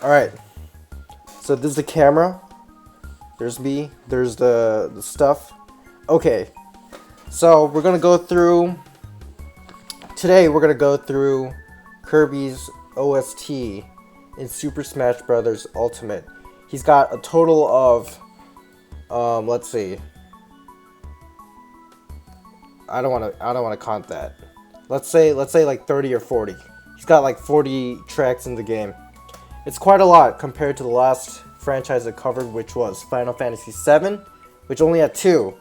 Alright, so this is the camera. There's me. There's the stuff. Okay, so we're gonna go through. Today we're gonna go through Kirby's OST in Super Smash Bros. Ultimate. He's got a total of, let's see. I don't wanna count that. Let's say like 30 or 40. He's got like 40 tracks in the game. It's quite a lot compared to the last franchise it covered, which was Final Fantasy VII, which only had 2.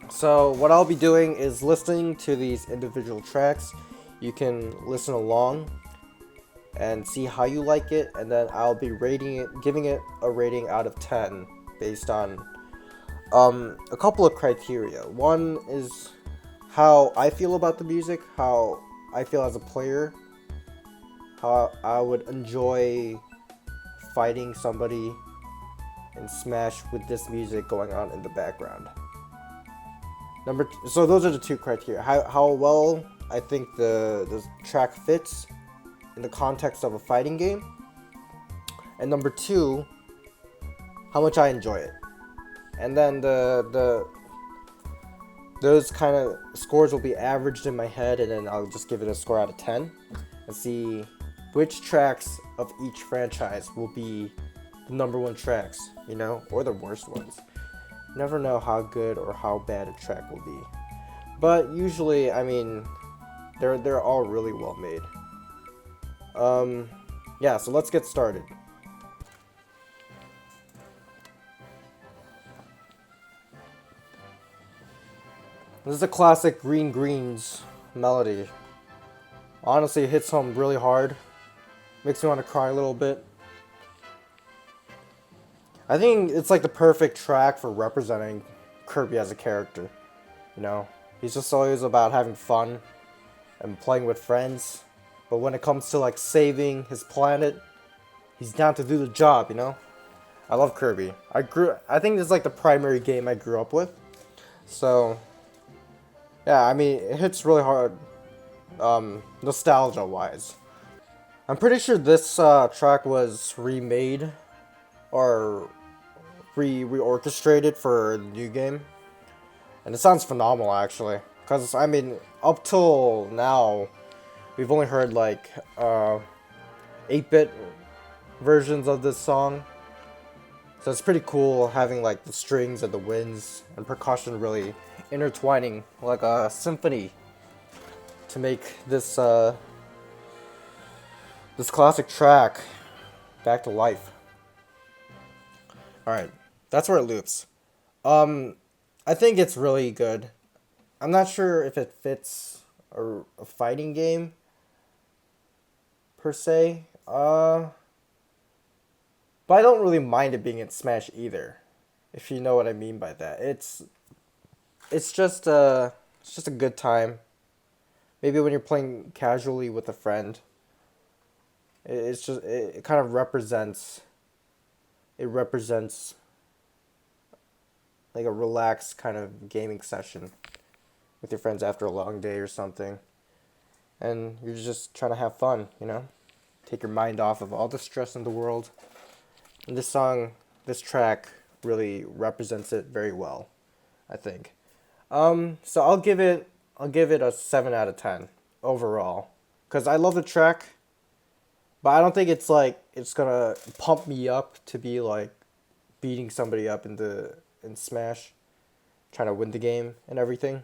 So what I'll be doing is listening to these individual tracks. You can listen along and see how you like it, and then I'll be rating it, giving it a rating out of 10 based on a couple of criteria. One is how I feel about the music, how I feel as a player, how I would enjoy fighting somebody in Smash with this music going on in the background. So those are the two criteria. How well I think the track fits in the context of a fighting game. And number 2, how much I enjoy it. And then those kind of scores will be averaged in my head, and then I'll just give it a score out of 10 and see which tracks of each franchise will be the number 1 tracks, you know, or the worst ones. Never know how good or how bad a track will be. But usually, I mean, they're all really well made. Yeah, so let's get started. This is a classic Green Greens melody. Honestly, it hits home really hard. Makes me want to cry a little bit. I think it's like the perfect track for representing Kirby as a character. You know, he's just always about having fun and playing with friends. But when it comes to like saving his planet, he's down to do the job, you know? I love Kirby. I think this is like the primary game I grew up with. So, yeah, I mean, it hits really hard, nostalgia-wise. I'm pretty sure this track was remade or reorchestrated for the new game. And it sounds phenomenal, actually. Because, I mean, up till now, we've only heard, like, 8-bit versions of this song. So it's pretty cool having, like, the strings and the winds and percussion really intertwining like a symphony to make this this classic track back to life. Alright, that's where it loops. I think it's really good. I'm not sure if it fits a fighting game per se. But I don't really mind it being in Smash either, if you know what I mean by that. It's just a good time. Maybe when you're playing casually with a friend. It kind of represents. It represents like a relaxed kind of gaming session with your friends after a long day or something. And you're just trying to have fun, you know? Take your mind off of all the stress in the world. And this track really represents it very well, I think. So I'll give it a 7 out of 10 overall, cuz I love the track, but I don't think it's gonna pump me up to be like beating somebody up in Smash, trying to win the game and everything.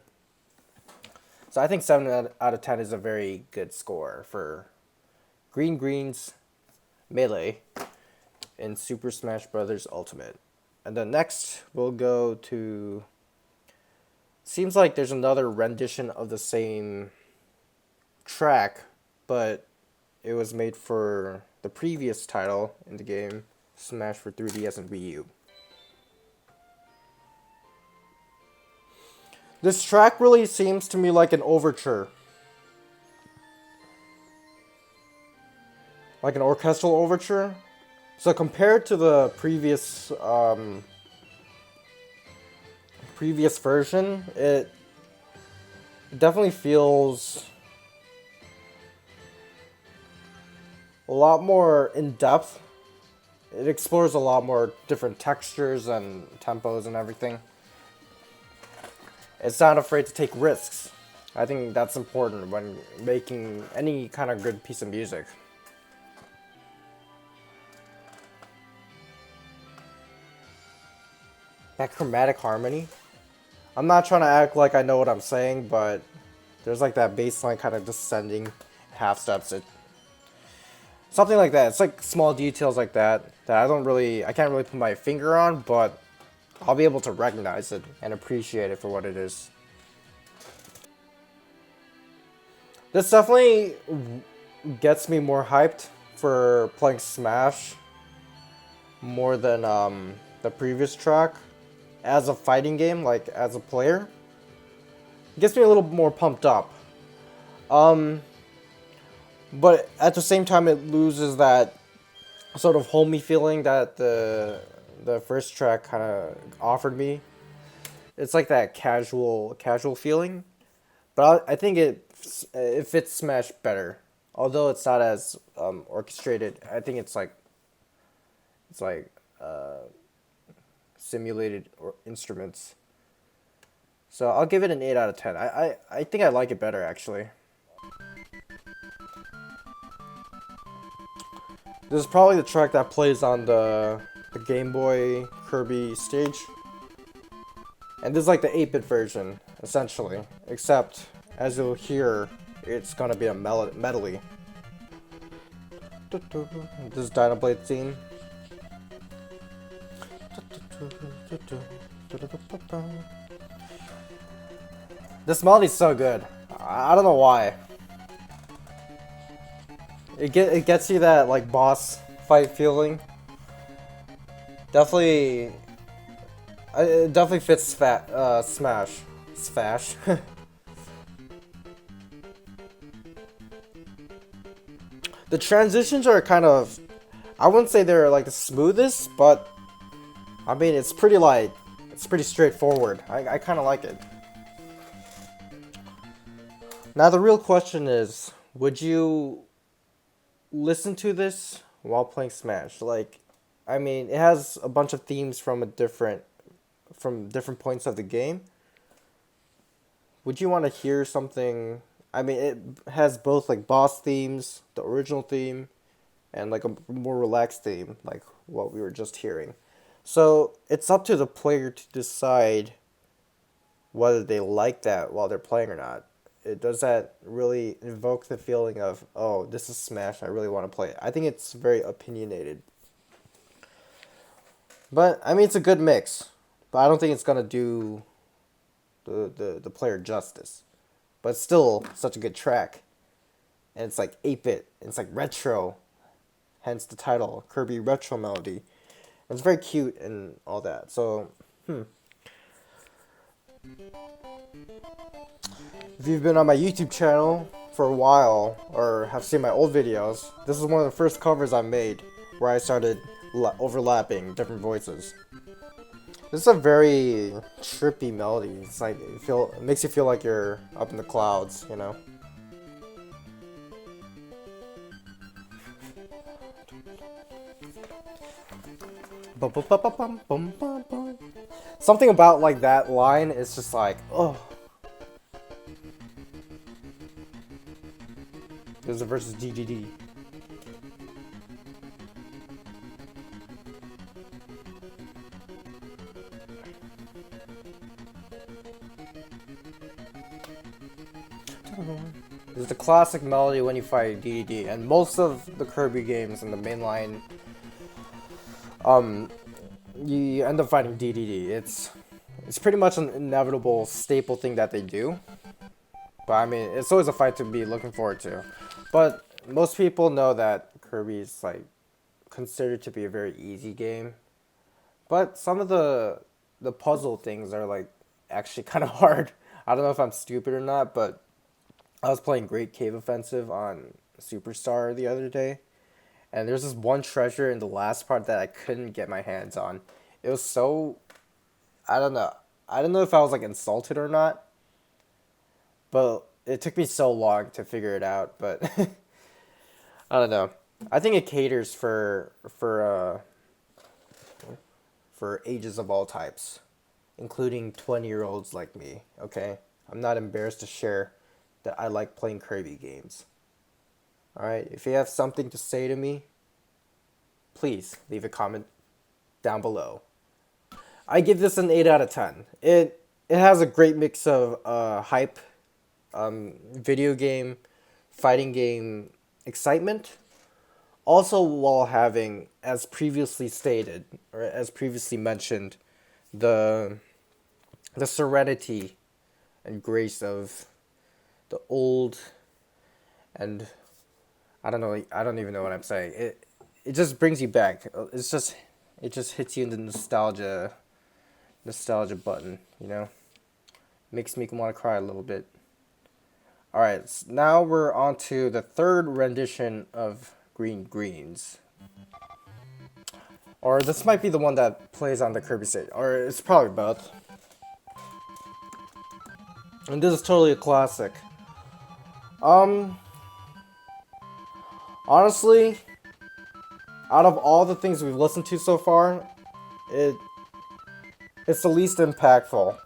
So I think 7 out of 10 is a very good score for Green Greens Melee in Super Smash Bros. Ultimate. And then next we'll go to, seems like there's another rendition of the same track, but it was made for the previous title in the game, Smash for 3DS and Wii U. This track really seems to me like an overture. Like an orchestral overture. So compared to the previous version, it definitely feels a lot more in depth it explores a lot more different textures and tempos and everything. It's not afraid to take risks. I think that's important when making any kind of good piece of music. That chromatic harmony. I'm not trying to act like I know what I'm saying, but there's like that bass line kind of descending half steps. Something like that. It's like small details like that that I can't really put my finger on, but I'll be able to recognize it and appreciate it for what it is. This definitely gets me more hyped for playing Smash more than the previous track. As a fighting game, like as a player, it gets me a little more pumped up. But at the same time, it loses that sort of homey feeling that the first track kind of offered me. It's like that casual feeling, but I think it fits Smash better. Although it's not as orchestrated, I think it's like simulated or instruments. So I'll give it an 8 out of 10. I think I like it better actually. This is probably the track that plays on the Game Boy Kirby stage. And this is like the 8-bit version, essentially. Except, as you'll hear, it's gonna be a medley. This is Dynablade theme. This melody's so good. I don't know why. It gets you that like boss fight feeling. Definitely, it definitely fits Smash. Smash. The transitions are kind of, I wouldn't say they're like the smoothest, but I mean it's pretty straightforward. I kind of like it. Now the real question is, would you listen to this while playing Smash? Like, I mean, it has a bunch of themes from different points of the game. Would you want to hear something? I mean, it has both like boss themes, the original theme, and like a more relaxed theme, like what we were just hearing. So it's up to the player to decide whether they like that while they're playing or not. Does that really invoke the feeling of, oh, this is Smash, I really want to play it? I think it's very opinionated. But, I mean, it's a good mix. But I don't think it's going to do the player justice. But it's still such a good track. And it's like 8-bit. It's like retro. Hence the title, Kirby Retro Melody. And it's very cute and all that. So, If you've been on my YouTube channel for a while, or have seen my old videos, this is one of the first covers I made, where I started overlapping different voices. This is a very trippy melody. It's like, it makes you feel like you're up in the clouds, you know? Something about like that line is just like, oh. There's a versus DDD. This is the classic melody when you fight DDD, and most of the Kirby games in the mainline, you end up fighting DDD. It's pretty much an inevitable staple thing that they do. But I mean, it's always a fight to be looking forward to. But most people know that Kirby is like considered to be a very easy game. But some of the puzzle things are like actually kind of hard. I don't know if I'm stupid or not, but I was playing Great Cave Offensive on Superstar the other day, and there's this one treasure in the last part that I couldn't get my hands on. It was so, I don't know. I don't know if I was like insulted or not, but it took me so long to figure it out. But I don't know. I think it caters for for ages of all types, including 20-year-olds like me, okay? I'm not embarrassed to share that I like playing Kirby games. Alright, if you have something to say to me, please leave a comment down below. I give this an 8 out of 10. It has a great mix of hype, video game, fighting game excitement, also while having, as previously stated, or as previously mentioned, the serenity and grace of the old, and I don't even know what I'm saying. It just brings you back. It just hits you in the nostalgia button, you know? Makes me want to cry a little bit. Alright, so now we're on to the third rendition of Green Greens. Or this might be the one that plays on the Kirby stage. Or it's probably both. And this is totally a classic. Honestly, out of all the things we've listened to so far, it's the least impactful.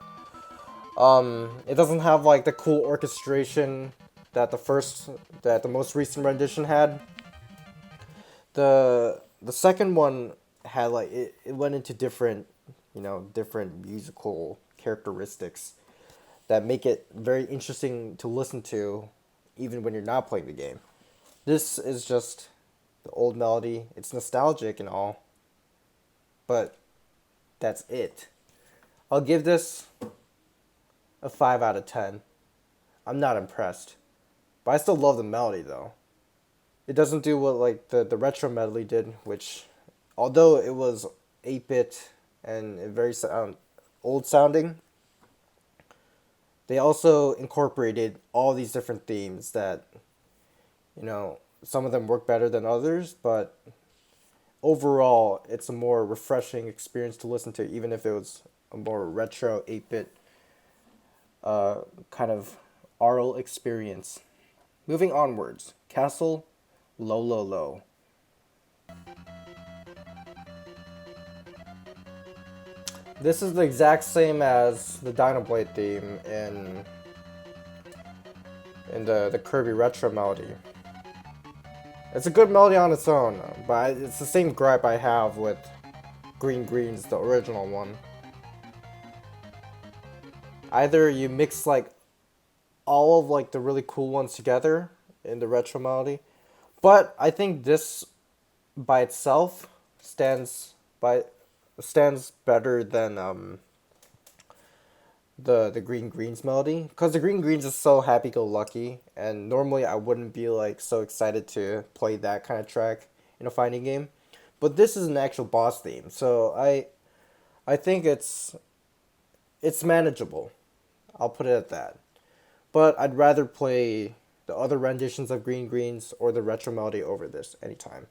It doesn't have like the cool orchestration that the most recent rendition had. The second one had like it went into different musical characteristics that make it very interesting to listen to even when you're not playing the game. This is just the old melody. It's nostalgic and all, but that's it. I'll give this a 5 out of 10. I'm not impressed, but I still love the melody though. It doesn't do what like the retro medley did, which, although it was 8-bit and very old sounding, they also incorporated all these different themes that, some of them work better than others, but overall, it's a more refreshing experience to listen to, even if it was a more retro 8-bit kind of aural experience. Moving onwards, Castle Lololo. This is the exact same as the Dynablade theme in the Kirby retro melody. It's a good melody on its own, but it's the same gripe I have with Green Greens, the original one. Either you mix like all of like the really cool ones together in the retro melody, but I think this by itself stands better than the Green Greens melody, because the Green Greens is so happy-go-lucky, and normally I wouldn't be like so excited to play that kind of track in a fighting game, but this is an actual boss theme, so I think it's manageable. I'll put it at that. But I'd rather play the other renditions of Green Greens or the retro melody over this anytime.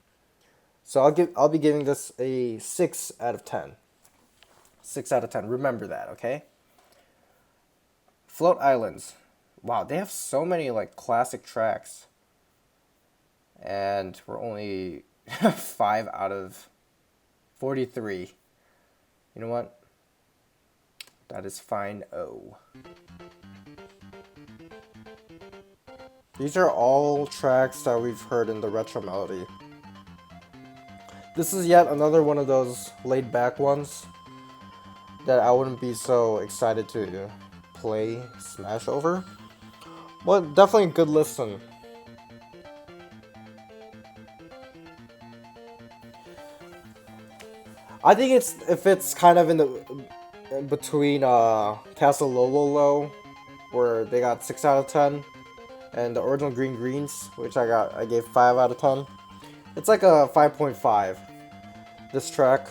So I'll be giving this a 6 out of 10. 6 out of 10. Remember that, okay? Float Islands. Wow, they have so many like classic tracks. And we're only 5 out of 43. You know what? That is fine. Oh. These are all tracks that we've heard in the retro melody. This is yet another one of those laid back ones that I wouldn't be so excited to play Smash over. But definitely a good listen. I think if it's kind of in between Castle Lololo, where they got 6 out of 10, and the original Green Greens, which I gave 5 out of 10. It's like a 5.5. This track,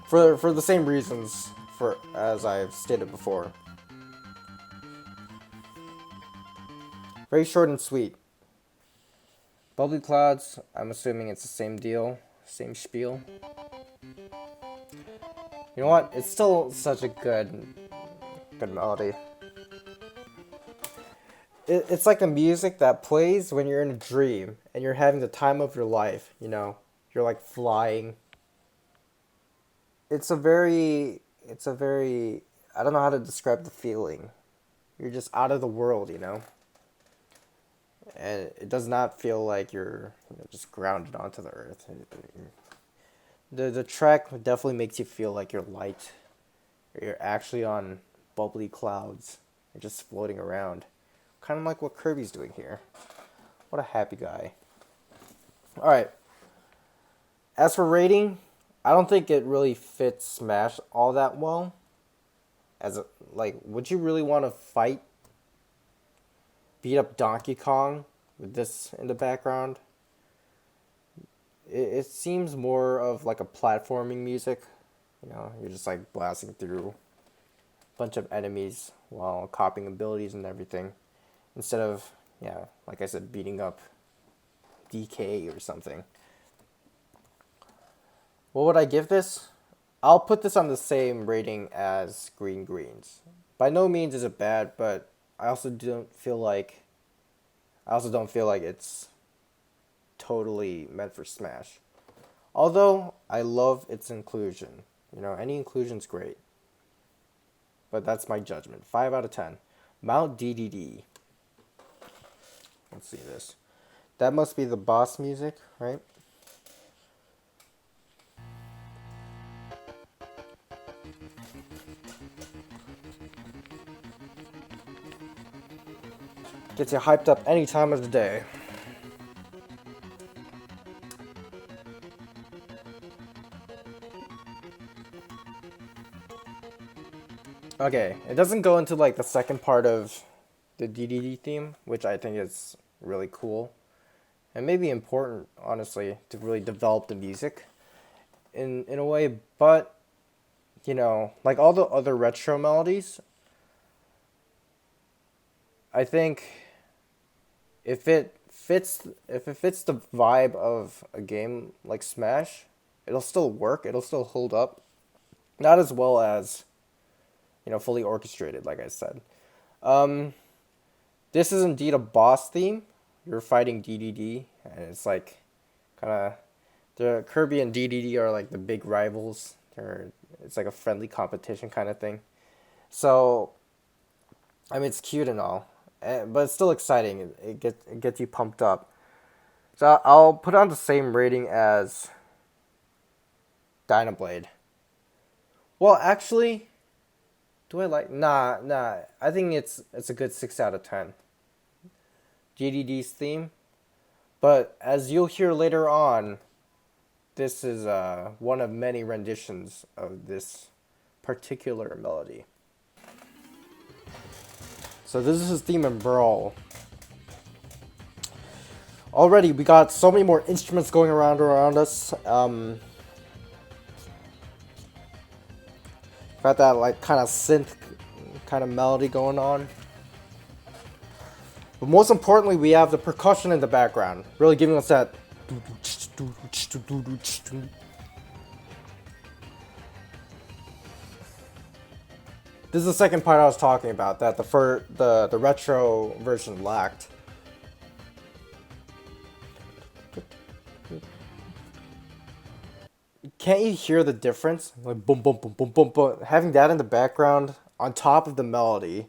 for the same reasons as I've stated before. Very short and sweet. Bubbly Clouds, I'm assuming it's the same deal, same spiel. You know what? It's still such a good melody. It's like the music that plays when you're in a dream and you're having the time of your life, You're like flying. it's a very it's a very I don't know how to describe the feeling. You're just out of the world, you know? And it does not feel like you're, just grounded onto the earth. The track definitely makes you feel like you're light. You're actually on bubbly clouds. You're just floating around. Kind of like what Kirby's doing here. What a happy guy. Alright. As for rating, I don't think it really fits Smash all that well. Would you really want to beat up Donkey Kong with this in the background? It seems more of like a platforming music. You're just like blasting through a bunch of enemies while copying abilities and everything. Instead of, yeah, like I said, beating up DK or something. What would I give this? I'll put this on the same rating as Green Greens. By no means is it bad, but I also don't feel like it's totally meant for Smash. Although I love its inclusion. Any inclusion's great. But that's my judgment. 5 out of 10. Mount DDD. Let's see this. That must be the boss music, right? Gets you hyped up any time of the day. Okay, it doesn't go into like the second part of the DDD theme, which I think is really cool. And maybe important, honestly, to really develop the music in a way, but like all the other retro melodies, I think if it fits the vibe of a game like Smash, it'll still work, it'll still hold up. Not as well as, fully orchestrated, like I said. This is indeed a boss theme. You're fighting DDD, and it's like kind of the Kirby and DDD are like the big rivals. It's like a friendly competition kind of thing. So, I mean, it's cute and all, but it's still exciting. It gets you pumped up. So I'll put on the same rating as Dynablade. Well, actually, do I like? Nah. I think it's a good 6 out of 10. DDD's theme, but as you'll hear later on, this is one of many renditions of this particular melody. So this is his theme in Brawl. Already, we got so many more instruments going around us. Got that like kind of synth kind of melody going on. But most importantly, we have the percussion in the background, really giving us that. This is the second part I was talking about that the retro version lacked. Can't you hear the difference? Like boom, boom, boom, boom, boom, boom. Having that in the background on top of the melody,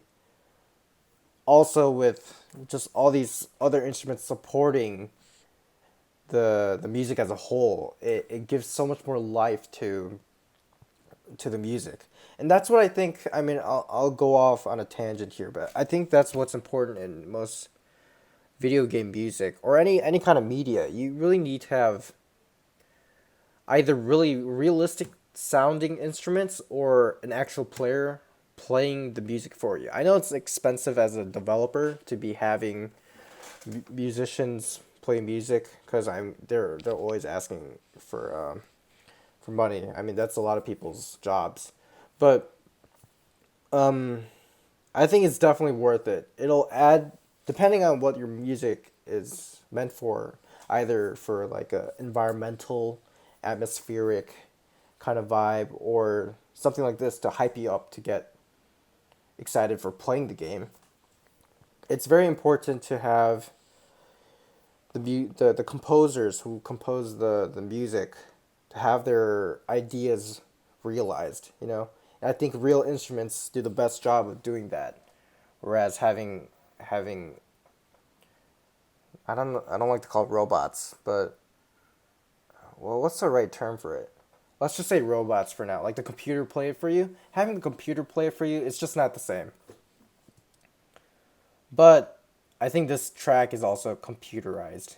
also with just all these other instruments supporting the music as a whole, it gives so much more life to the music. And that's what I think. I mean, I'll go off on a tangent here, but I think that's what's important in most video game music or any kind of media. You really need to have either really realistic sounding instruments or an actual player playing the music for you. I know it's expensive as a developer to be having musicians play music because they're always asking for money. I mean, that's a lot of people's jobs. But I think it's definitely worth it. It'll add, depending on what your music is meant for, either for like a environmental, atmospheric kind of vibe, or something like this to hype you up to get excited for playing the game. It's very important to have the composers who compose the music to have their ideas realized, you know? And I think real instruments do the best job of doing that. Whereas having I don't like to call it robots, but well, what's the right term for it? Let's just say robots for now. Like the computer play it for you. Having the computer play it for you, it's just not the same. But I think this track is also computerized.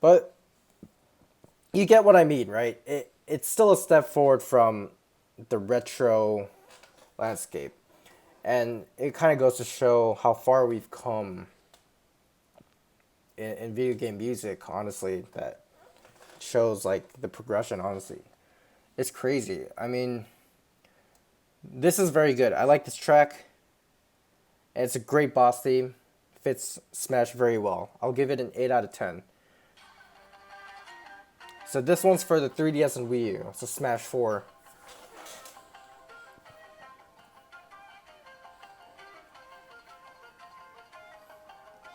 But you get what I mean, right? It's still a step forward from the retro landscape. And it kind of goes to show how far we've come in video game music, honestly, that shows like the progression, honestly. It's crazy. I mean, this is very good. I like this track. And it's a great boss theme. Fits Smash very well. I'll give it an 8 out of 10. So this one's for the 3DS and Wii U. It's a Smash 4.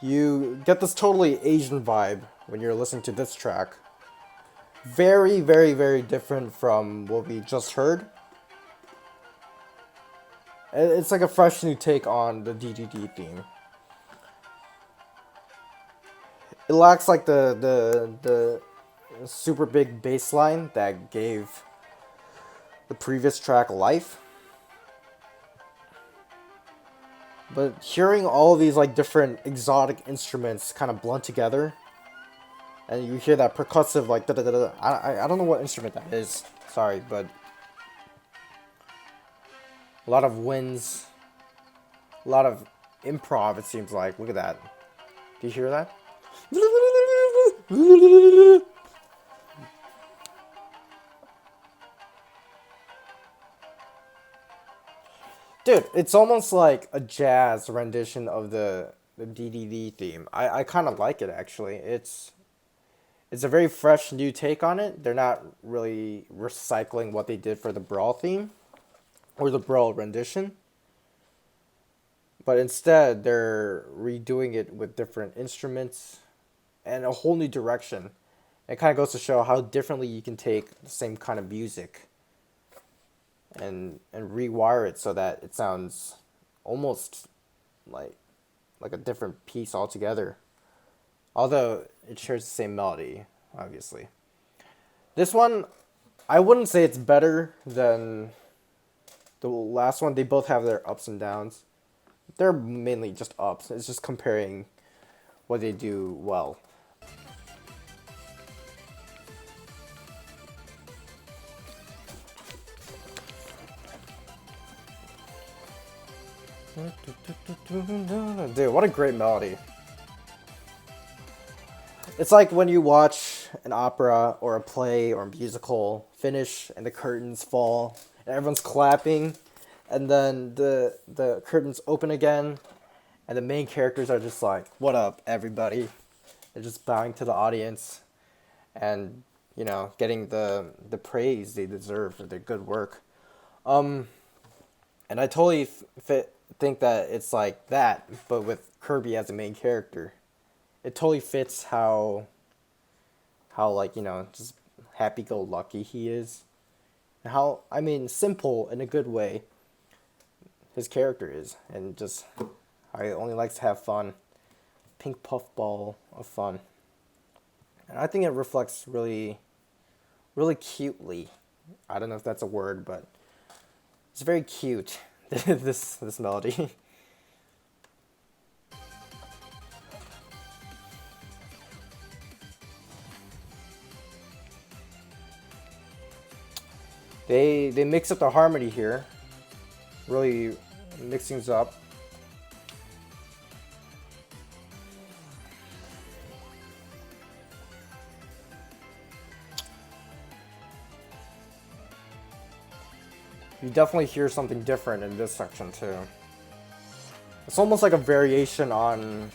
You get this totally Asian vibe when you're listening to this track. Very, very, very different from what we just heard. It's like a fresh new take on the DDD theme. It lacks like the super big bass line that gave the previous track life. But hearing all these like different exotic instruments kind of blunt together, and you hear that percussive like da da da da. I don't know what instrument that is. Sorry, but a lot of winds, a lot of improv. It seems like. Look at that. Do you hear that? Dude, it's almost like a jazz rendition of the DDD theme. I kind of like it, actually. It's a very fresh new take on it. They're not really recycling what they did for the Brawl theme or the Brawl rendition. But instead, they're redoing it with different instruments and a whole new direction. It kind of goes to show how differently you can take the same kind of music and rewire it so that it sounds almost like a different piece altogether. Although it shares the same melody, obviously. This one, I wouldn't say it's better than the last one. They both have their ups and downs. They're mainly just ups. It's just comparing what they do well. Dude, what a great melody. It's like when you watch an opera or a play or a musical finish and the curtains fall and everyone's clapping and then the curtains open again and the main characters are just like, "What up, everybody?" They're just bowing to the audience and, you know, getting the praise they deserve for their good work. And I totally think that it's like that, but with Kirby as the main character. It totally fits how like, you know, just happy-go-lucky he is. How, I mean, simple in a good way his character is. And just how he only likes to have fun. Pink puffball of fun. And I think it reflects really, really cutely. I don't know if that's a word, but it's very cute. this melody. They mix up the harmony here. Really mix things up. You definitely hear something different in this section too. It's almost like a variation on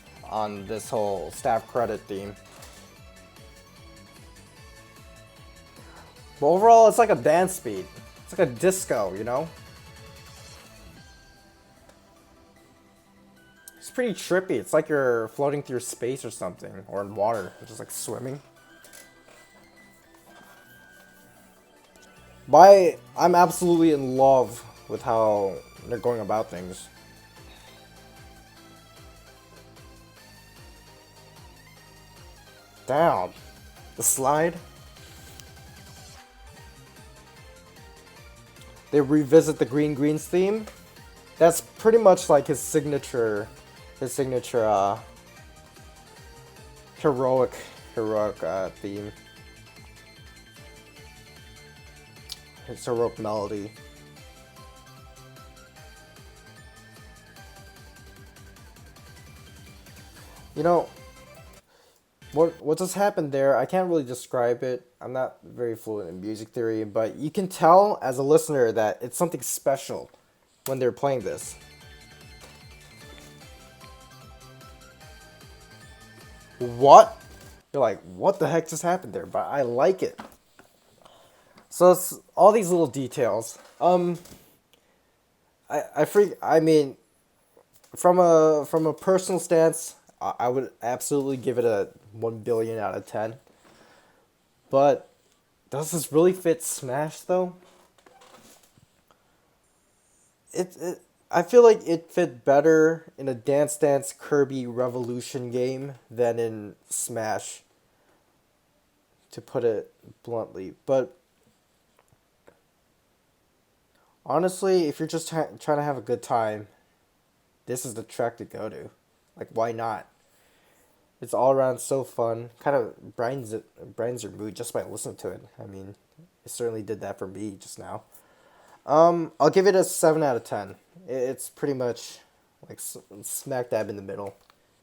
this whole staff credit theme. But overall, it's like a dance beat. It's like a disco, you know? It's pretty trippy. It's like you're floating through space or something, or in water, just like swimming. I'm absolutely in love with how they're going about things. Damn. The slide. They revisit the Green Greens theme. That's pretty much like his signature heroic theme. His heroic melody. You know, what just happened there, I can't really describe it. I'm not very fluent in music theory, but you can tell as a listener that it's something special when they're playing this. What? You're like, what the heck just happened there? But I like it. So it's all these little details. I mean, from a personal stance, I would absolutely give it a 1 billion out of 10. But does this really fit Smash though? I feel like it fit better in a Dance Dance Kirby Revolution game than in Smash, to put it bluntly. But honestly, if you're just trying to have a good time, this is the track to go to. Like, why not? It's all around so fun. Kind of brightens your mood just by listening to it. I mean, it certainly did that for me just now. I'll give it a 7 out of 10. It's pretty much like smack dab in the middle.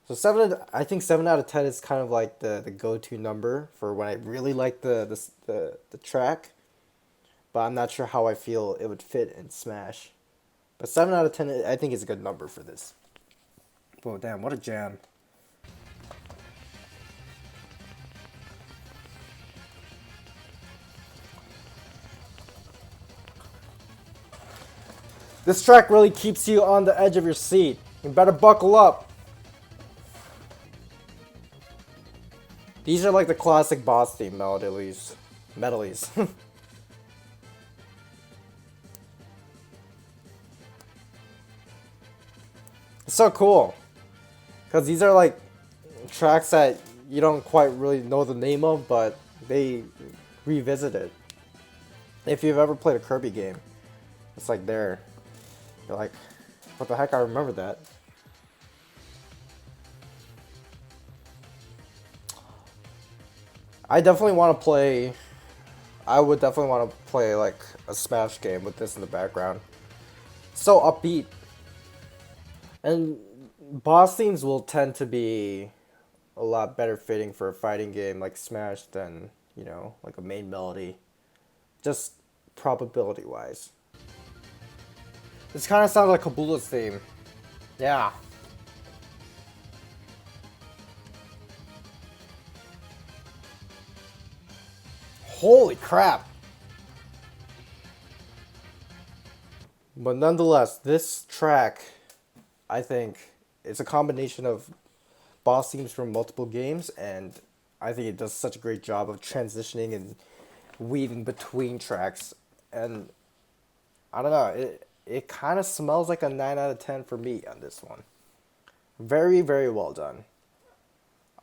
So I think 7 out of 10 is kind of like the go-to number for when I really like the track, but I'm not sure how I feel it would fit in Smash. But 7 out of 10, I think is a good number for this. Oh damn, what a jam. This track really keeps you on the edge of your seat. You better buckle up. These are like the classic boss theme melodies. Medleys. It's so cool. Because these are like tracks that you don't quite really know the name of, but they revisit it. If you've ever played a Kirby game, it's like there. You're like, what the heck, I remember that. I definitely want to play... I would definitely want to play like a Smash game with this in the background. So upbeat. And boss themes will tend to be a lot better fitting for a fighting game like Smash than, you know, like a main melody. Just probability-wise. This kind of sounds like Kabula's theme. Yeah. Holy crap! But nonetheless, this track, I think, it's a combination of boss themes from multiple games, and I think it does such a great job of transitioning and weaving between tracks. And I don't know, it kind of smells like a 9 out of 10 for me on this one. Very, very well done.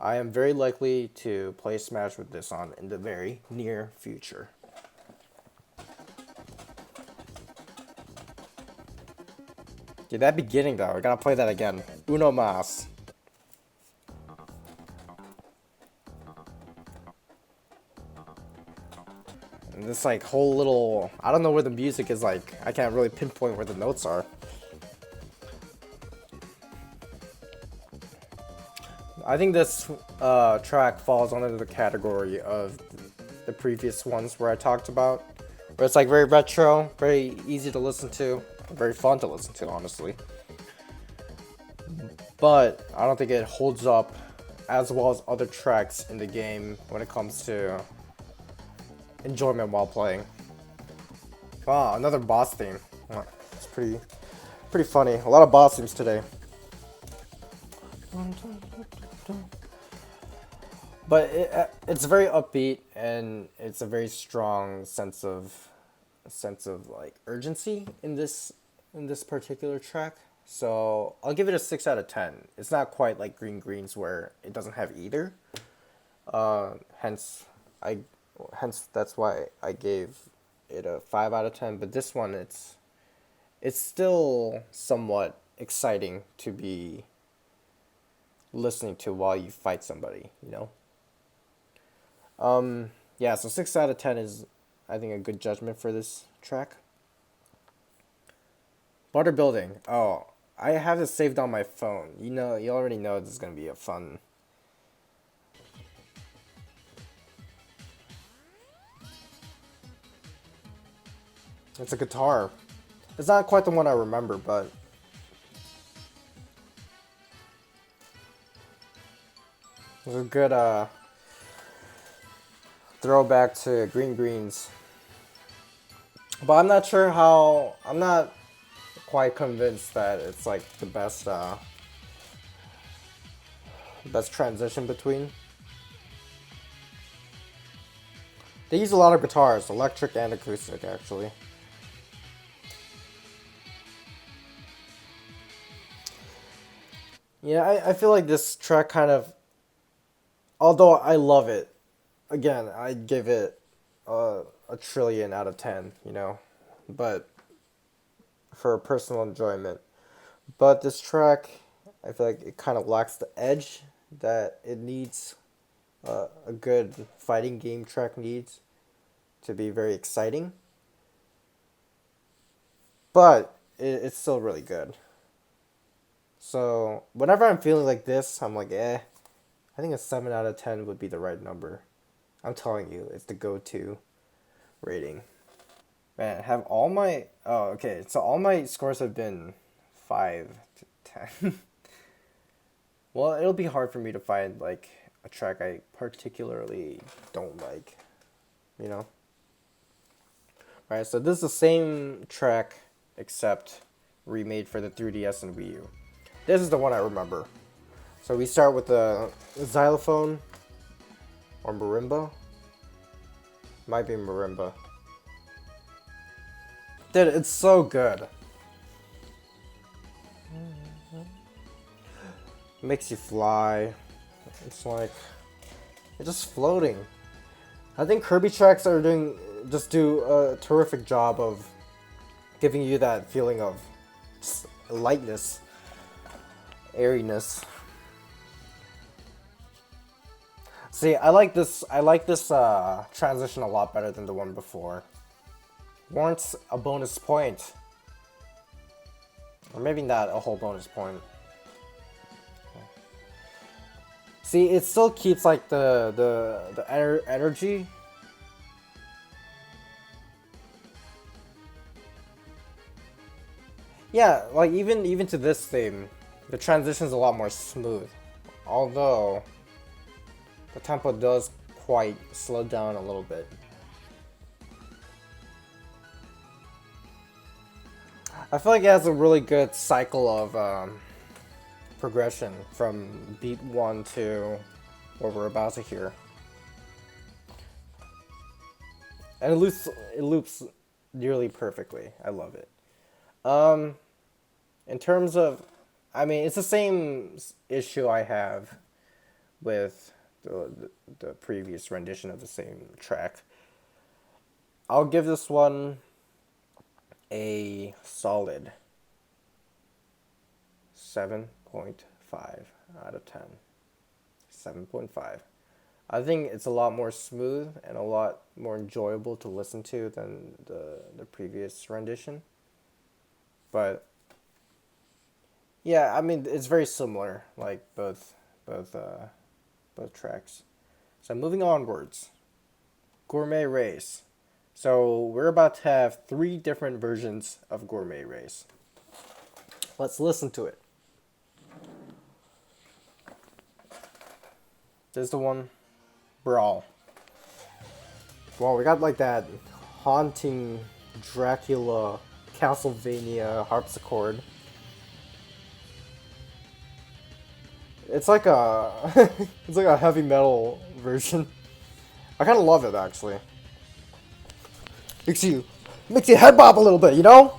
I am very likely to play Smash with this on in the very near future. Dude, that beginning though, I gotta play that again. Uno mas. And this like whole little, I don't know where the music is, like, I can't really pinpoint where the notes are. I think this track falls under the category of the previous ones where I talked about, where it's like very retro, very easy to listen to, very fun to listen to, honestly. But I don't think it holds up as well as other tracks in the game when it comes to enjoyment while playing. Ah, another boss theme. It's pretty funny. A lot of boss themes today. But it's very upbeat, and it's a very strong sense of sense of like urgency in this particular track. So I'll give it a 6 out of 10. It's not quite like Green Greens where it doesn't have either. Hence I hence that's why I gave it a 5 out of 10. But this one, it's still somewhat exciting to be listening to while you fight somebody, you know? Yeah, so 6 out of 10 is, I think, a good judgment for this track. Butter Building. Oh, I have it saved on my phone. You know, you already know this is gonna be a fun. It's a guitar. It's not quite the one I remember, but it's a good throwback to Green Greens. But I'm not sure how. I'm not quite convinced that it's like the best transition between. They use a lot of guitars, electric and acoustic, actually. Yeah, I feel like this track kind of, although I love it, again, I'd give it a trillion out of 10, you know, but for personal enjoyment. But this track, I feel like it kind of lacks the edge that it needs, a good fighting game track needs to be very exciting. But it's still really good. So whenever I'm feeling like this, I'm like, I think a 7 out of 10 would be the right number. I'm telling you, it's the go-to rating. Man, have all my... Oh, okay. So all my scores have been 5 to 10. Well, it'll be hard for me to find, like, a track I particularly don't like. You know? Alright, so this is the same track, except remade for the 3DS and Wii U. This is the one I remember. So we start with the xylophone, or marimba. Might be marimba. Dude, it's so good. Makes you fly. It's like, you're just floating. I think Kirby tracks do a terrific job of giving you that feeling of lightness, airiness. See, I like this transition a lot better than the one before. Warrants a bonus point. Or maybe not a whole bonus point. See, it still keeps like the energy. Yeah, like even to this theme, the transition's a lot more smooth. Although the tempo does quite slow down a little bit. I feel like it has a really good cycle of progression from beat 1 to what we're about to hear. And it loops nearly perfectly. I love it. In terms of, I mean, it's the same issue I have with the previous rendition of the same track. I'll give this one a solid 7.5 out of 10. 7.5. I think it's a lot more smooth and a lot more enjoyable to listen to than the previous rendition. But yeah, I mean, it's very similar, like both tracks. So moving onwards, Gourmet Race. So we're about to have 3 different versions of Gourmet Race. Let's listen to it. This is the one, Brawl. Well, we got like that haunting Dracula, Castlevania harpsichord. It's like a it's like a heavy metal version. I kind of love it actually. Makes you Makes your head bob a little bit, you know?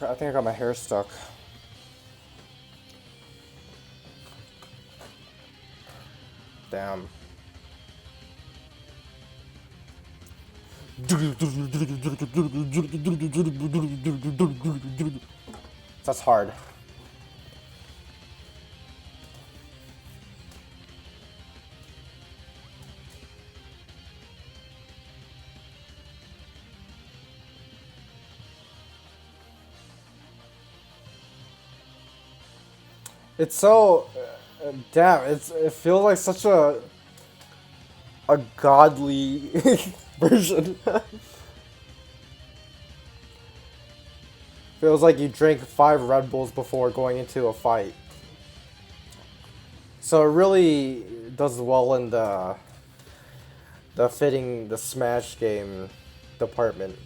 I think I got my hair stuck. Damn. That's hard. It's so damn. It feels like such a godly version. Feels like you drank 5 Red Bulls before going into a fight. So it really does well in the fitting the Smash game department.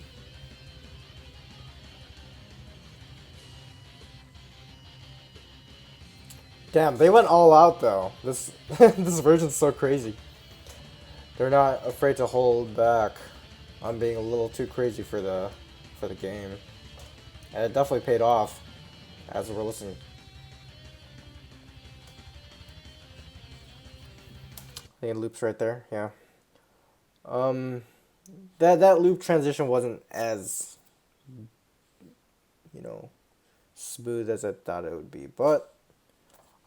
Damn, they went all out though. This this version's so crazy. They're not afraid to hold back on being a little too crazy for the game. And it definitely paid off as we're listening. I think it loops right there, yeah. That loop transition wasn't as, you know, smooth as I thought it would be, but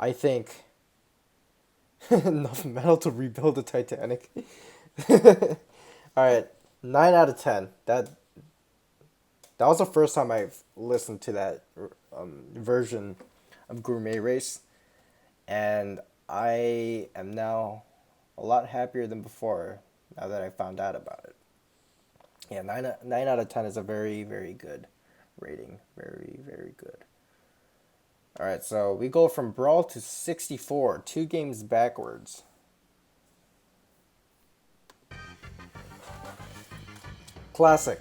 I think enough metal to rebuild the Titanic. Alright, 9 out of 10. That was the first time I've listened to that version of Gourmet Race, and I am now a lot happier than before now that I found out about it. Yeah, 9 out of 10 is a very, very good rating. Very, very good. Alright, so we go from Brawl to 64, 2 games backwards. Classic.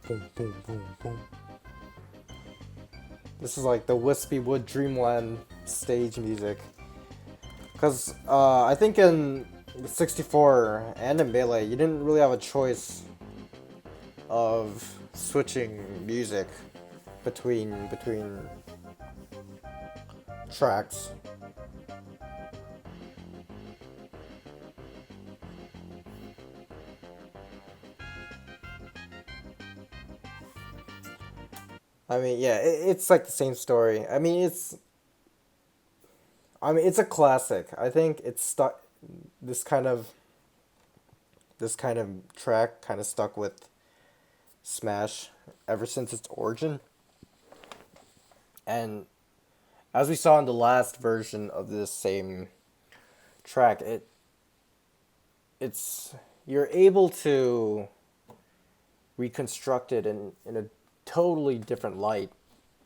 Boom, boom, boom, boom. This is like the Wispy Wood Dreamland stage music. Because I think in 64 and in Melee, you didn't really have a choice of switching music between tracks. I mean, yeah, it's like the same story. I mean, it's a classic. I think it's stuck. This kind of track kind of stuck with Smash ever since its origin. And as we saw in the last version of this same track, it's you're able to reconstruct it in a totally different light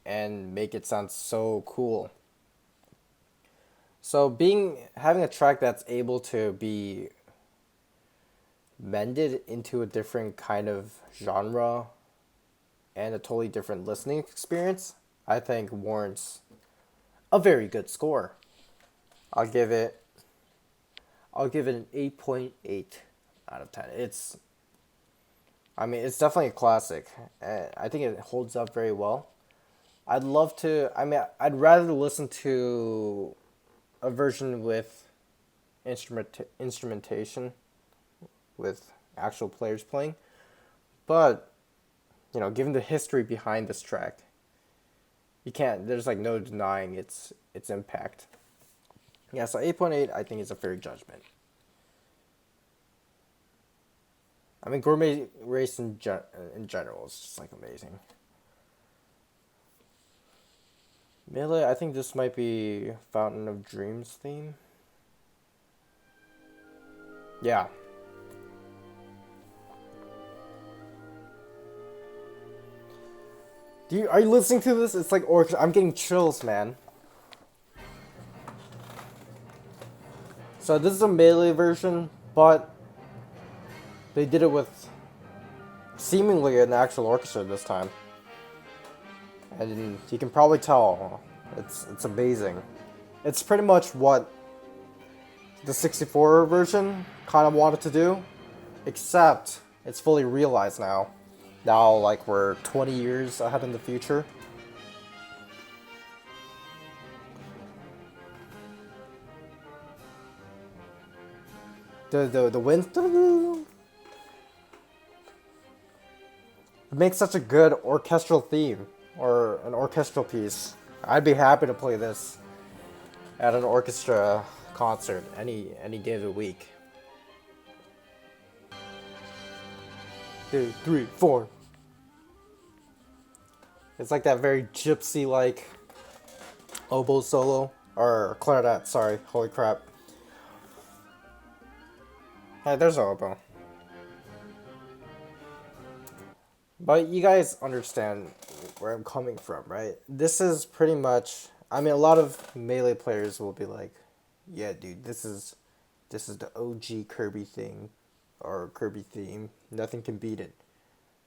and make it sound so cool. So having a track that's able to be mended into a different kind of genre and a totally different listening experience, I think warrants a very good score. I'll give it an 8.8 out of 10. It's definitely a classic. I think it holds up very well. I'd rather listen to a version with instrumentation, with actual players playing. But, given the history behind this track, there's like no denying its impact. Yeah, so 8.8 I think is a fair judgment. I mean, Gourmet Race in general is just like amazing. Melee, I think this might be Fountain of Dreams theme. Yeah. Are you listening to this? It's like orchestra. I'm getting chills, man. So this is a Melee version, but they did it with seemingly an actual orchestra this time. and you can probably tell it's amazing. It's pretty much what the 64 version kind of wanted to do, except it's fully realized now. Now, like, we're 20 years ahead in the future. The wind it makes such a good orchestral theme or an orchestral piece. I'd be happy to play this at an orchestra concert any day of the week. 2, 3, 4. It's like that very gypsy like oboe solo or clarinet. Sorry, holy crap. Hey, there's an oboe. But you guys understand where I'm coming from, right? This is pretty much. I mean, a lot of Melee players will be like, "Yeah, dude, this is the OG Kirby thing, or Kirby theme. Nothing can beat it."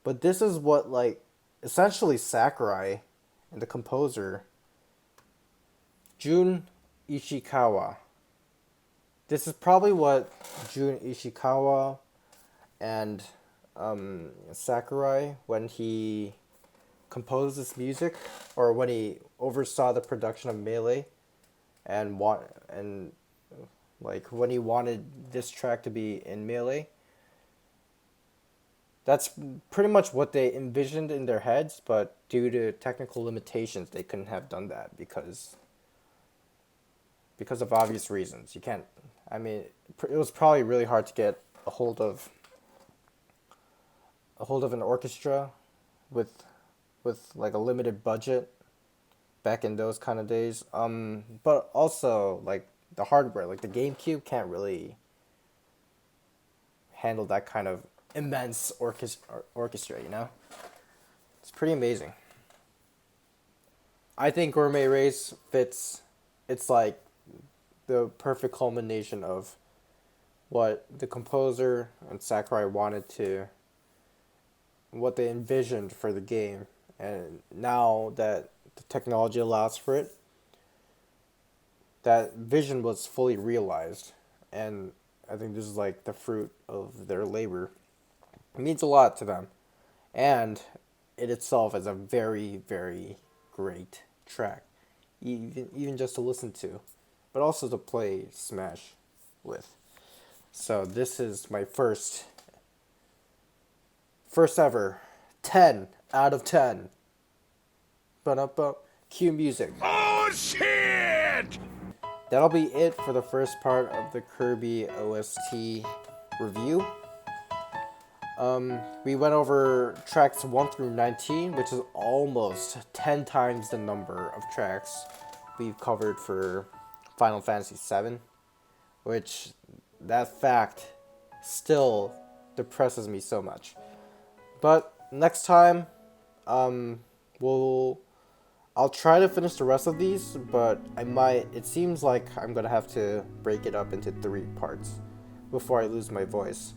But this is what, like, essentially Sakurai and the composer Jun Ishikawa. This is probably what Jun Ishikawa and Sakurai, when he composed this music, or when he oversaw the production of Melee, and like when he wanted this track to be in Melee. That's pretty much what they envisioned in their heads, but due to technical limitations, they couldn't have done that because of obvious reasons. You can't. I mean, it was probably really hard to get a hold of an orchestra with like a limited budget back in those kind of days. But also, like, the hardware, like the GameCube can't really handle that kind of immense orchestra, you know? It's pretty amazing. I think Gourmet Race fits. It's like the perfect culmination of what the composer and Sakurai what they envisioned for the game, and now that the technology allows for it, that vision was fully realized, and I think this is like the fruit of their labor. It means a lot to them, and it itself is a very, very great track, even just to listen to, but also to play Smash with. So this is my first ever 10 out of 10. But cue music. Oh shit! That'll be it for the first part of the Kirby OST review. We went over tracks 1 through 19, which is almost 10 times the number of tracks we've covered for Final Fantasy VII, which that fact still depresses me so much. But next time, I'll try to finish the rest of these, but it seems like I'm gonna have to break it up into 3 parts before I lose my voice.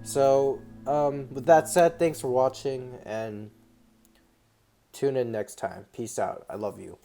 So, with that said, thanks for watching, and tune in next time. Peace out. I love you.